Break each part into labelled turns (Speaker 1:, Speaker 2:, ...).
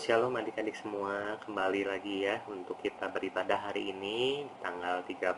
Speaker 1: Shalom adik-adik semua, kembali lagi ya untuk kita beribadah hari ini tanggal 13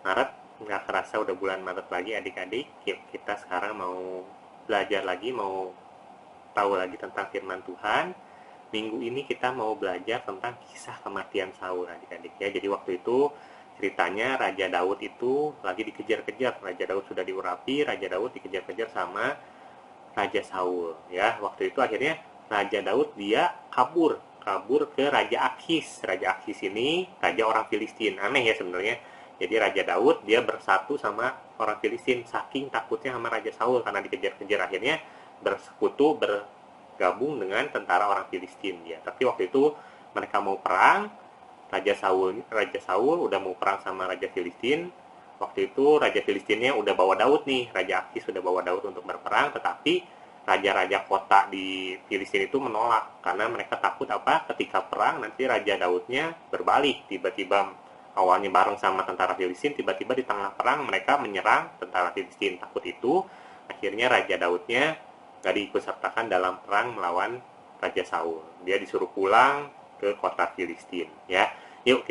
Speaker 1: Maret. Nggak kerasa udah bulan Maret lagi adik-adik. Yuk kita sekarang mau belajar lagi, mau tahu lagi tentang firman Tuhan. Minggu ini kita mau belajar tentang kisah kematian Saul adik-adik ya. Jadi waktu itu ceritanya Raja Daud itu lagi dikejar-kejar. Raja Daud sudah diurapi, Raja Daud dikejar-kejar sama Raja Saul ya. Waktu itu akhirnya Raja Daud dia kabur ke Raja Akhis. Raja Akhis ini raja orang Filistin. Aneh ya sebenarnya. Jadi Raja Daud dia bersatu sama orang Filistin saking takutnya sama Raja Saul karena dikejar-kejar, akhirnya bersekutu bergabung dengan tentara orang Filistin ya. Tapi waktu itu mereka mau perang, Raja Saul udah mau perang sama Raja Filistin. Waktu itu Raja Filistinnya udah bawa Daud nih, Raja Akhis sudah bawa Daud untuk berperang, tetapi raja-raja kota di Filistin itu menolak karena mereka takut ketika perang nanti Raja Daudnya berbalik, tiba-tiba awalnya bareng sama tentara Filistin, tiba-tiba di tengah perang mereka menyerang tentara Filistin. Takut itu akhirnya Raja Daudnya gak diikut sertakan dalam perang melawan Raja Saul. Dia disuruh pulang ke kota Filistin ya. Yuk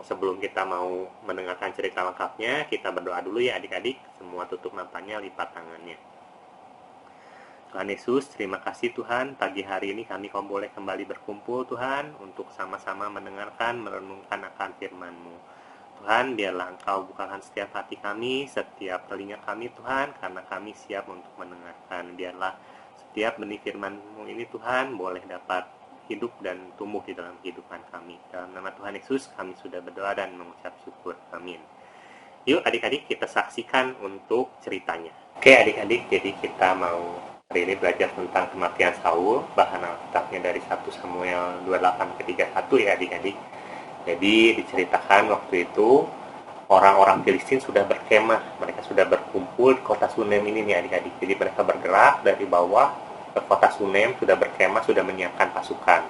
Speaker 1: sebelum kita mau mendengarkan cerita lengkapnya, kita berdoa dulu ya adik-adik. Semua tutup matanya, lipat tangannya. Tuhan Yesus, terima kasih Tuhan, pagi hari ini kami boleh kembali berkumpul Tuhan, untuk sama-sama mendengarkan, merenungkan akan firman-Mu. Tuhan, biarlah Engkau bukakan setiap hati kami, setiap telinga kami Tuhan, karena kami siap untuk mendengarkan. Biarlah setiap benih firman-Mu ini Tuhan, boleh dapat hidup dan tumbuh di dalam kehidupan kami. Dalam nama Tuhan Yesus, kami sudah berdoa dan mengucap syukur. Amin. Yuk adik-adik, kita saksikan untuk ceritanya. Oke adik-adik, jadi kita mau hari ini belajar tentang kematian Saul. Bahan Alkitabnya dari 1 Samuel 28 ke 31 ya adik-adik. Jadi diceritakan waktu itu orang-orang Filistin sudah berkemah, mereka sudah berkumpul di kota Sunem ini nih adik-adik. Jadi mereka bergerak dari bawah ke kota Sunem, sudah berkemah, sudah menyiapkan pasukan.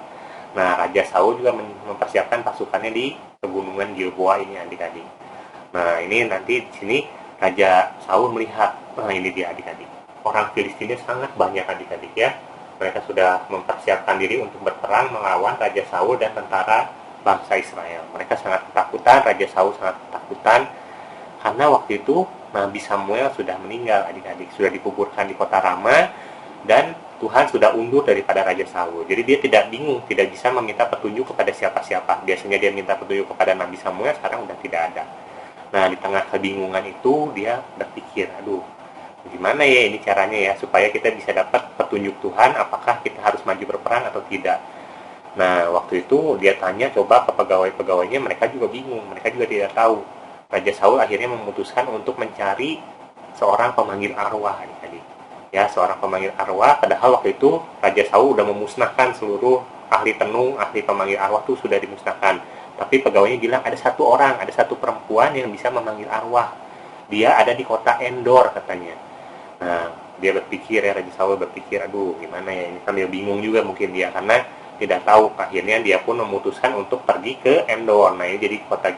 Speaker 1: Nah, Raja Saul juga mempersiapkan pasukannya di pegunungan Gilboa ini adik-adik. Nah, ini nanti di sini Raja Saul melihat, nah ini dia adik-adik, orang Filistinnya sangat banyak adik-adik ya. Mereka sudah mempersiapkan diri untuk berperang melawan Raja Saul dan tentara bangsa Israel. Mereka sangat ketakutan, Raja Saul sangat ketakutan karena waktu itu Nabi Samuel sudah meninggal adik-adik, sudah dikuburkan di kota Rama, dan Tuhan sudah undur daripada Raja Saul. Jadi dia tidak bingung, tidak bisa meminta petunjuk kepada siapa-siapa. Biasanya dia minta petunjuk kepada Nabi Samuel, sekarang udah tidak ada. Nah, di tengah kebingungan itu dia berpikir, aduh, gimana ya ini caranya ya supaya kita bisa dapat petunjuk Tuhan, apakah kita harus maju berperang atau tidak. Nah, waktu itu dia tanya coba ke pegawai-pegawainya, mereka juga bingung, mereka juga tidak tahu. Raja Saul akhirnya memutuskan untuk mencari seorang pemanggil arwah adik-adik. Ya, seorang pemanggil arwah, padahal waktu itu Raja Saul sudah memusnahkan seluruh ahli tenung, ahli pemanggil arwah itu sudah dimusnahkan. Tapi pegawainya bilang ada satu perempuan yang bisa memanggil arwah. Dia ada di kota Endor katanya. Nah, dia berpikir ya, Raja Saul berpikir, aduh gimana ya ini, sambil bingung juga mungkin dia karena tidak tahu. Akhirnya dia pun memutuskan untuk pergi ke Endor. Nah, ini jadi kota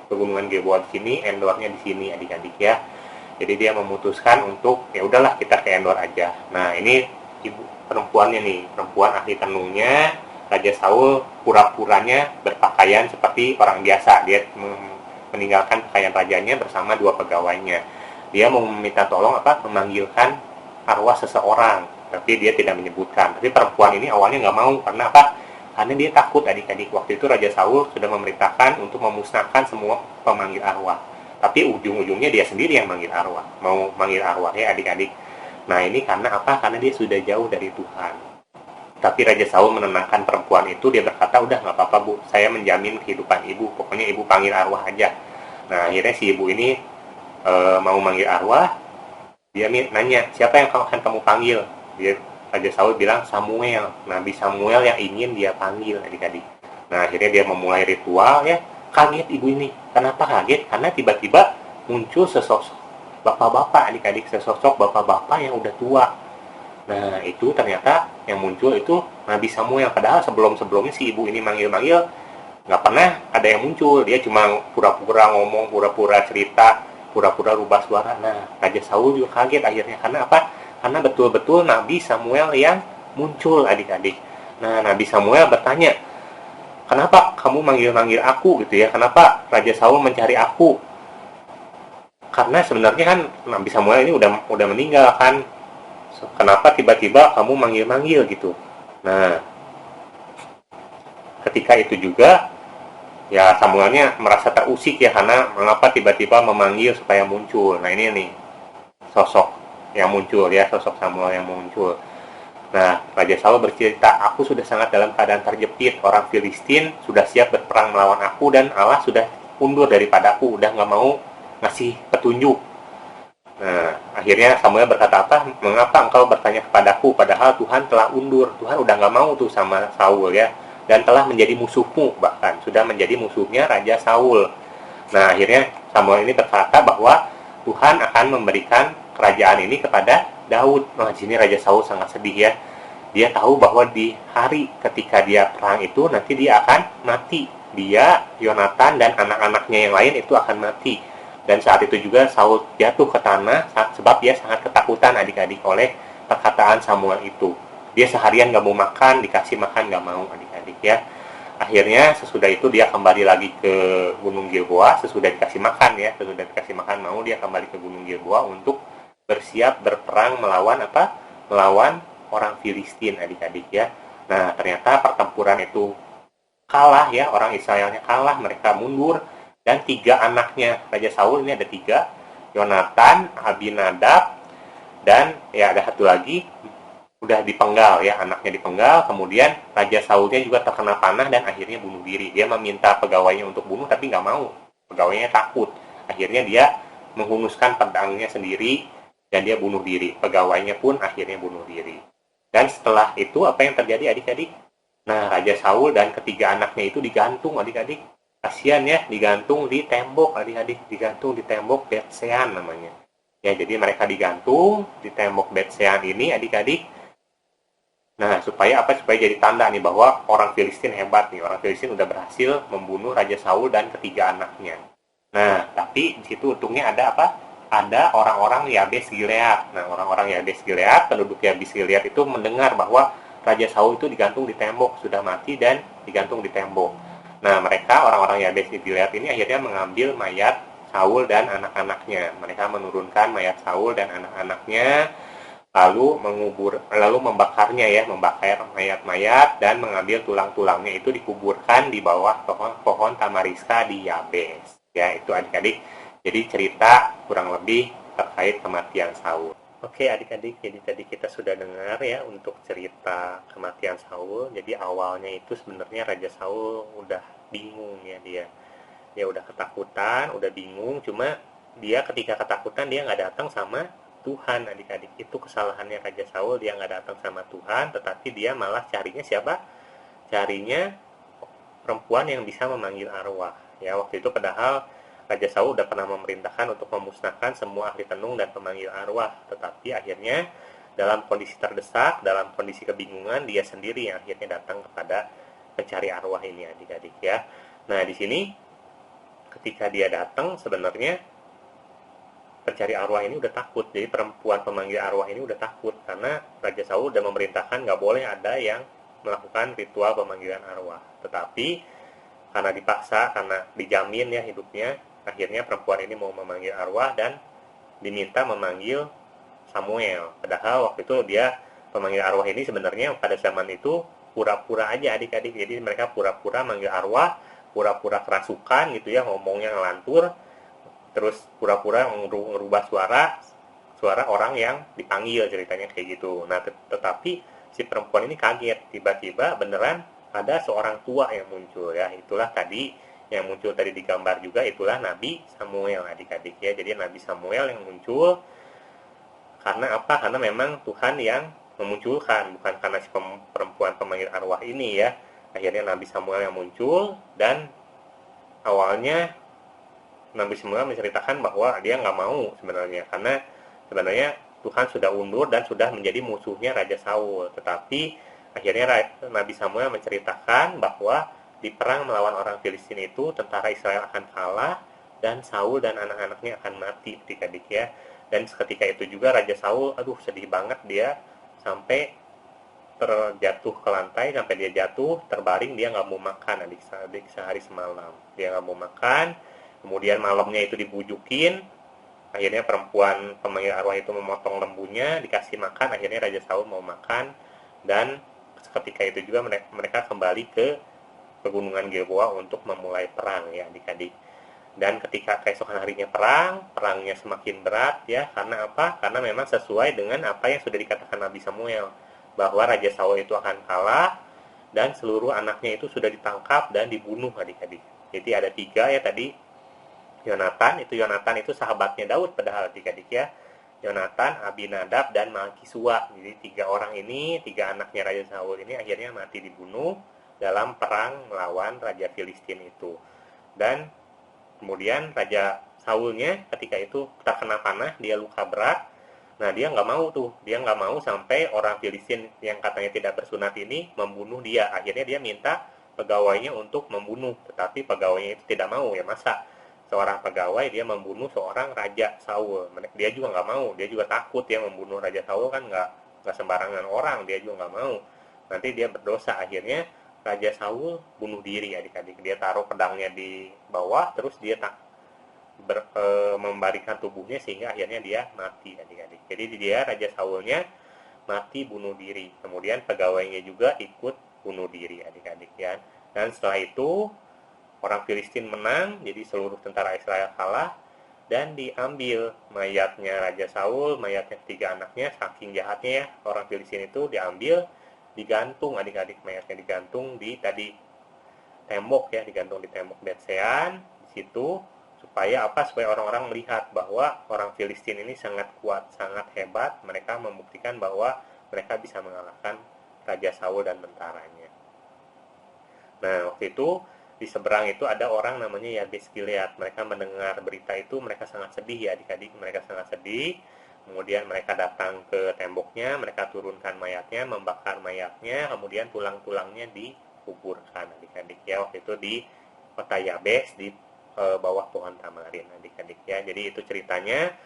Speaker 1: pegunungan Gilboa di sini, Endornya di sini adik-adik ya. Jadi dia memutuskan untuk ya udahlah kita ke Endor aja. Nah, ini ibu perempuannya nih, perempuan ahli tenungnya. Raja Saul pura-puranya berpakaian seperti orang biasa. Dia meninggalkan pakaian rajanya bersama 2 pegawainya. Dia mau meminta tolong memanggilkan arwah seseorang, tapi dia tidak menyebutkan. Tapi perempuan ini awalnya nggak mau, karena karena dia takut adik-adik. Waktu itu Raja Saul sudah memerintahkan untuk memusnahkan semua pemanggil arwah, tapi ujung-ujungnya dia sendiri yang manggil arwah, mau manggil arwah ya adik-adik. Nah, ini karena karena dia sudah jauh dari Tuhan. Tapi Raja Saul menenangkan perempuan itu, dia berkata, udah nggak apa-apa Bu, saya menjamin kehidupan ibu, pokoknya ibu panggil arwah aja. Nah, akhirnya si ibu ini mau manggil arwah. Dia nanya, siapa yang akan kamu panggil? Raja Saul bilang Samuel, Nabi Samuel yang ingin dia panggil adik-adik. Nah, akhirnya dia memulai ritual ya. Kaget ibu ini. Kenapa kaget? Karena tiba-tiba muncul sesosok bapak-bapak adik-adik, sesosok bapak-bapak yang udah tua. Nah, itu ternyata yang muncul itu Nabi Samuel. Padahal sebelum-sebelumnya si ibu ini manggil-manggil nggak pernah ada yang muncul. Dia cuma pura-pura ngomong, pura-pura cerita, pura-pura rubah suara. Nah, Raja Saul juga kaget akhirnya. Karena Karena betul-betul Nabi Samuel yang muncul adik-adik. Nah, Nabi Samuel bertanya, kenapa kamu manggil-manggil aku gitu ya? Kenapa Raja Saul mencari aku? Karena sebenarnya kan Nabi Samuel ini udah meninggal kan. Kenapa tiba-tiba kamu manggil-manggil gitu? Nah, ketika itu juga ya Samuelnya merasa terusik ya, karena mengapa tiba-tiba memanggil supaya muncul. Nah, ini nih sosok yang muncul ya, sosok Samuel yang muncul. Nah, Raja Saul bercerita, aku sudah sangat dalam keadaan terjepit. Orang Filistin sudah siap berperang melawan aku dan Allah sudah undur daripadaku, udah nggak mau ngasih petunjuk. Nah, akhirnya Samuel berkata apa? Mengapa engkau bertanya kepadaku, padahal Tuhan telah undur. Tuhan udah nggak mau tuh sama Saul ya, dan telah menjadi musuhmu, bahkan sudah menjadi musuhnya Raja Saul. Nah, akhirnya Samuel ini berkata bahwa Tuhan akan memberikan kerajaan ini kepada Daud. Nah, di sini Raja Saul sangat sedih ya. Dia tahu bahwa di hari ketika dia perang itu nanti dia akan mati. Dia, Yonatan dan anak-anaknya yang lain itu akan mati. Dan saat itu juga Saul jatuh ke tanah sebab dia sangat ketakutan adik-adik oleh perkataan Samuel itu. Dia seharian gak mau makan, dikasih makan gak mau adik-adik ya. Akhirnya sesudah itu dia kembali lagi ke Gunung Gilboa, sesudah dikasih makan ya, sesudah dikasih makan mau dia kembali ke Gunung Gilboa untuk bersiap berperang melawan apa? Melawan orang Filistin adik-adik ya. Nah, ternyata pertempuran itu kalah ya, orang Israelnya kalah, mereka mundur dan 3 anaknya Raja Saul ini ada 3, Yonatan, Abinadab, dan ya ada satu lagi udah dipenggal ya, anaknya dipenggal. Kemudian Raja Saulnya juga terkena panah dan akhirnya bunuh diri. Dia meminta pegawainya untuk bunuh tapi nggak mau, pegawainya takut. Akhirnya dia menghunuskan pedangnya sendiri dan dia bunuh diri. Pegawainya pun akhirnya bunuh diri. Dan setelah itu apa yang terjadi adik-adik? Nah, Raja Saul dan ketiga anaknya itu digantung adik-adik. Kasihan ya, digantung di tembok adik-adik, digantung di tembok Betsean namanya. Ya, jadi mereka digantung di tembok Betsean ini adik-adik. Nah, supaya apa? Supaya jadi tanda nih bahwa orang Filistin hebat nih. Orang Filistin udah berhasil membunuh Raja Saul dan ketiga anaknya. Nah, tapi di situ untungnya ada apa? Ada orang-orang Yabes Gilead. Nah, orang-orang Yabes Gilead, penduduk Yabes Gilead itu mendengar bahwa Raja Saul itu digantung di tembok, sudah mati dan digantung di tembok. Nah, mereka orang-orang Yabes Gilead ini akhirnya mengambil mayat Saul dan anak-anaknya. Mereka menurunkan mayat Saul dan anak-anaknya, lalu membakarnya ya, membakar mayat-mayat dan mengambil tulang-tulangnya itu dikuburkan di bawah pohon tamariska di Yabes. Ya, itu adik-adik. Jadi cerita kurang lebih terkait kematian Saul. Oke adik-adik, jadi tadi kita sudah dengar ya untuk cerita kematian Saul. Jadi awalnya itu sebenarnya Raja Saul udah bingung ya dia. Dia udah ketakutan, udah bingung, cuma dia ketika ketakutan dia nggak datang sama Tuhan adik-adik. Itu kesalahannya Raja Saul, dia nggak datang sama Tuhan, tetapi dia malah carinya siapa? Carinya perempuan yang bisa memanggil arwah. Ya, waktu itu padahal Raja Saul udah pernah memerintahkan untuk memusnahkan semua ahli tenung dan pemanggil arwah, tetapi akhirnya dalam kondisi terdesak, dalam kondisi kebingungan, dia sendiri yang akhirnya datang kepada pencari arwah ini adik-adik ya. Nah, di sini ketika dia datang sebenarnya pencari arwah ini udah takut. Jadi perempuan pemanggil arwah ini udah takut karena Raja Saul udah memerintahkan nggak boleh ada yang melakukan ritual pemanggilan arwah. Tetapi karena dipaksa, karena dijamin ya hidupnya, akhirnya perempuan ini mau memanggil arwah dan diminta memanggil Samuel. Padahal waktu itu dia pemanggil arwah ini sebenarnya pada zaman itu pura-pura aja adik-adik. Jadi mereka pura-pura manggil arwah, pura-pura kerasukan gitu ya, ngomongnya ngelantur, terus pura-pura ngerubah suara orang yang dipanggil, ceritanya kayak gitu. Nah, tetapi si perempuan ini kaget, tiba-tiba beneran ada seorang tua yang muncul ya. Itulah tadi yang muncul tadi di gambar juga, itulah Nabi Samuel adik-adik ya. Jadi Nabi Samuel yang muncul karena apa? Karena memang Tuhan yang memunculkan, bukan karena si perempuan pemanggil arwah ini ya. Akhirnya Nabi Samuel yang muncul, dan awalnya Nabi Samuel menceritakan bahwa dia nggak mau sebenarnya, karena sebenarnya Tuhan sudah undur dan sudah menjadi musuhnya Raja Saul. Tetapi akhirnya Nabi Samuel menceritakan bahwa di perang melawan orang Filistin itu tentara Israel akan kalah dan Saul dan anak-anaknya akan mati adik-adik ya. Dan ketika itu juga Raja Saul, aduh sedih banget dia, sampai terjatuh ke lantai sampai dia jatuh, terbaring, dia nggak mau makan adik-adik sehari semalam. Dia nggak mau makan, kemudian malamnya itu dibujukin, akhirnya perempuan pemanggil arwah itu memotong lembunya, dikasih makan, akhirnya Raja Saul mau makan, dan ketika itu juga mereka kembali ke pegunungan Gilboa untuk memulai perang ya adik-adik. Dan ketika keesokan harinya perangnya semakin berat ya, karena apa? Karena memang sesuai dengan apa yang sudah dikatakan Nabi Samuel, bahwa Raja Saul itu akan kalah dan seluruh anaknya itu sudah ditangkap dan dibunuh adik-adik. Jadi ada 3 ya tadi. Yonatan itu sahabatnya Daud padahal adik-adik ya. Yonatan, Abinadab, dan Malkisua. Jadi 3 orang ini, 3 anaknya Raja Saul ini akhirnya mati dibunuh dalam perang melawan Raja Filistin itu. Dan kemudian Raja Saulnya ketika itu terkena panah, dia luka berat. Nah dia nggak mau tuh, dia nggak mau sampai orang Filistin yang katanya tidak bersunat ini membunuh dia. Akhirnya dia minta pegawainya untuk membunuh, tetapi pegawainya itu tidak mau. Ya masa seorang pegawai dia membunuh seorang Raja Saul? Dia juga nggak mau, dia juga takut ya, membunuh Raja Saul kan nggak sembarangan orang, dia juga nggak mau. Nanti dia berdosa. Akhirnya Raja Saul bunuh diri adik-adik. Dia taruh pedangnya di bawah, terus dia membarikan tubuhnya sehingga akhirnya dia mati adik-adik. Jadi dia Raja Saulnya mati bunuh diri. Kemudian pegawainya juga ikut bunuh diri adik-adik ya. Dan setelah itu orang Filistin menang, jadi seluruh tentara Israel kalah, dan diambil mayatnya Raja Saul, mayatnya 3 anaknya, saking jahatnya ya, orang Filistin itu diambil, digantung adik-adik, mayatnya digantung di tadi tembok ya, digantung di tembok Betsean di situ, supaya apa? Supaya orang-orang melihat bahwa orang Filistin ini sangat kuat, sangat hebat. Mereka membuktikan bahwa mereka bisa mengalahkan Raja Saul dan tentaranya. Nah waktu itu di seberang itu ada orang namanya Yabes Gilead. Mereka mendengar berita itu, mereka sangat sedih ya adik-adik, mereka sangat sedih. Kemudian mereka datang ke temboknya, mereka turunkan mayatnya, membakar mayatnya, kemudian tulang-tulangnya dikuburkan adik-adik ya. Waktu itu di kota Yabes, di bawah pohon tamarin adik-adik ya. Jadi itu ceritanya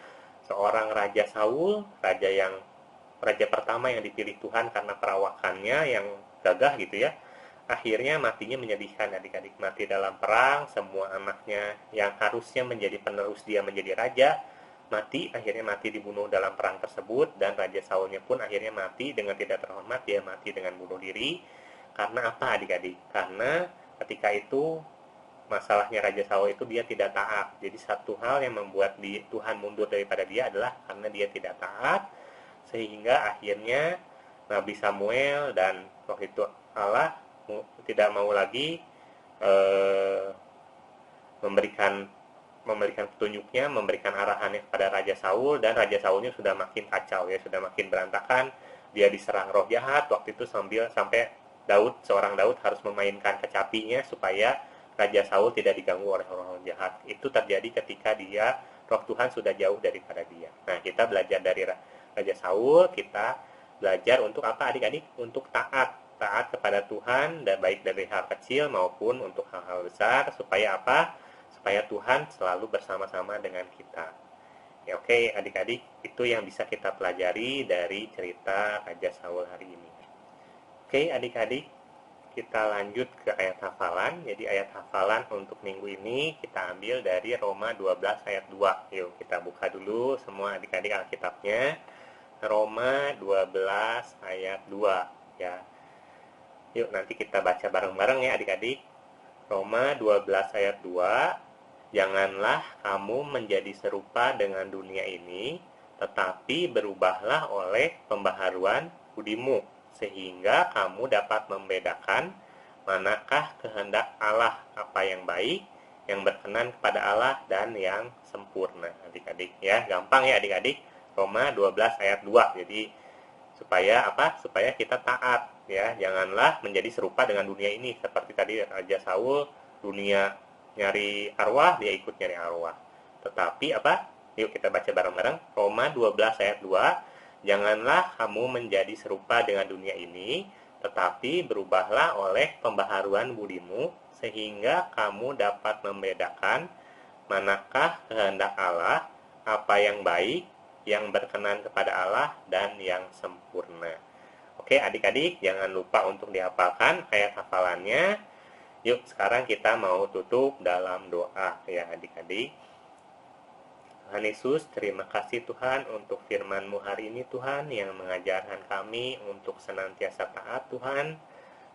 Speaker 1: seorang Raja Saul, raja pertama yang dipilih Tuhan karena perawakannya yang gagah gitu ya. Akhirnya matinya menyedihkan adik-adik, mati dalam perang. Semua anaknya yang harusnya menjadi penerus dia menjadi raja mati, akhirnya mati dibunuh dalam perang tersebut. Dan Raja Saulnya pun akhirnya mati dengan tidak terhormat, dia mati dengan bunuh diri. Karena apa adik-adik? Karena ketika itu masalahnya Raja Saul itu dia tidak taat. Jadi satu hal yang membuat Tuhan mundur daripada dia adalah karena dia tidak taat, sehingga akhirnya Nabi Samuel dan waktu itu Allah tidak mau lagi memberikan petunjuknya, memberikan arahannya kepada Raja Saul, dan Raja Saulnya sudah makin kacau ya, sudah makin berantakan. Dia diserang roh jahat waktu itu sampai seorang Daud harus memainkan kecapinya supaya Raja Saul tidak diganggu oleh roh jahat. Itu terjadi ketika roh Tuhan sudah jauh daripada dia. Nah, kita belajar dari Raja Saul, kita belajar untuk apa adik-adik? Untuk taat kepada Tuhan, dan baik dari hal kecil maupun untuk hal-hal besar, supaya apa? Supaya Tuhan selalu bersama-sama dengan kita. Ya oke adik-adik, itu yang bisa kita pelajari dari cerita Raja Saul hari ini. Oke adik-adik, kita lanjut ke ayat hafalan. Jadi ayat hafalan untuk minggu ini kita ambil dari Roma 12 ayat 2. Yuk kita buka dulu semua adik-adik Alkitabnya. Roma 12 ayat 2 ya. Yuk nanti kita baca bareng-bareng ya adik-adik. Roma 12 ayat 2. Janganlah kamu menjadi serupa dengan dunia ini, tetapi berubahlah oleh pembaharuan budimu, sehingga kamu dapat membedakan manakah kehendak Allah, apa yang baik, yang berkenan kepada Allah, dan yang sempurna adik-adik ya. Gampang ya adik-adik. Roma 12 ayat 2. Jadi supaya apa? Supaya kita taat ya, janganlah menjadi serupa dengan dunia ini. Seperti tadi Raja Saul, dunia nyari arwah, dia ikut nyari arwah. Tetapi apa? Yuk kita baca bareng-bareng. Roma 12 ayat 2. Janganlah kamu menjadi serupa dengan dunia ini, tetapi berubahlah oleh pembaharuan budimu, sehingga kamu dapat membedakan manakah kehendak Allah, apa yang baik, yang berkenan kepada Allah, dan yang sempurna. Oke, adik-adik jangan lupa untuk dihafalkan ayat hafalannya. Yuk, sekarang kita mau tutup dalam doa ya adik-adik. Tuhan Yesus, terima kasih Tuhan untuk firman-Mu hari ini Tuhan yang mengajarkan kami untuk senantiasa taat Tuhan.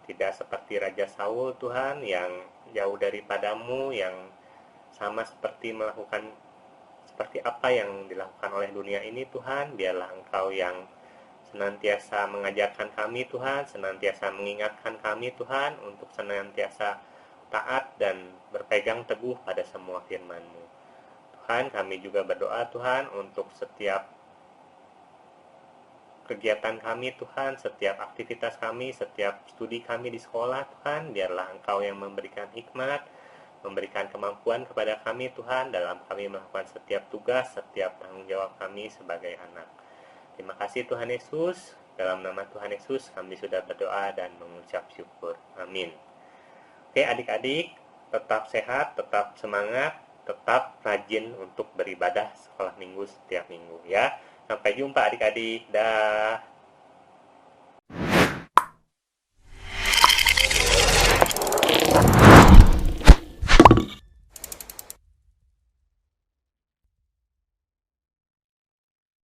Speaker 1: Tidak seperti Raja Saul Tuhan yang jauh daripadamu, yang sama seperti melakukan seperti apa yang dilakukan oleh dunia ini Tuhan. Biarlah Engkau yang senantiasa mengajarkan kami Tuhan, senantiasa mengingatkan kami Tuhan untuk senantiasa taat dan berpegang teguh pada semua firman-Mu. Tuhan, kami juga berdoa Tuhan untuk setiap kegiatan kami Tuhan, setiap aktivitas kami, setiap studi kami di sekolah Tuhan, biarlah Engkau yang memberikan hikmat, memberikan kemampuan kepada kami Tuhan dalam kami melakukan setiap tugas, setiap tanggung jawab kami sebagai anak. Terima kasih Tuhan Yesus, dalam nama Tuhan Yesus kami sudah berdoa dan mengucap syukur. Amin. Oke adik-adik, tetap sehat, tetap semangat, tetap rajin untuk beribadah sekolah minggu setiap minggu ya. Sampai jumpa adik-adik. Dah.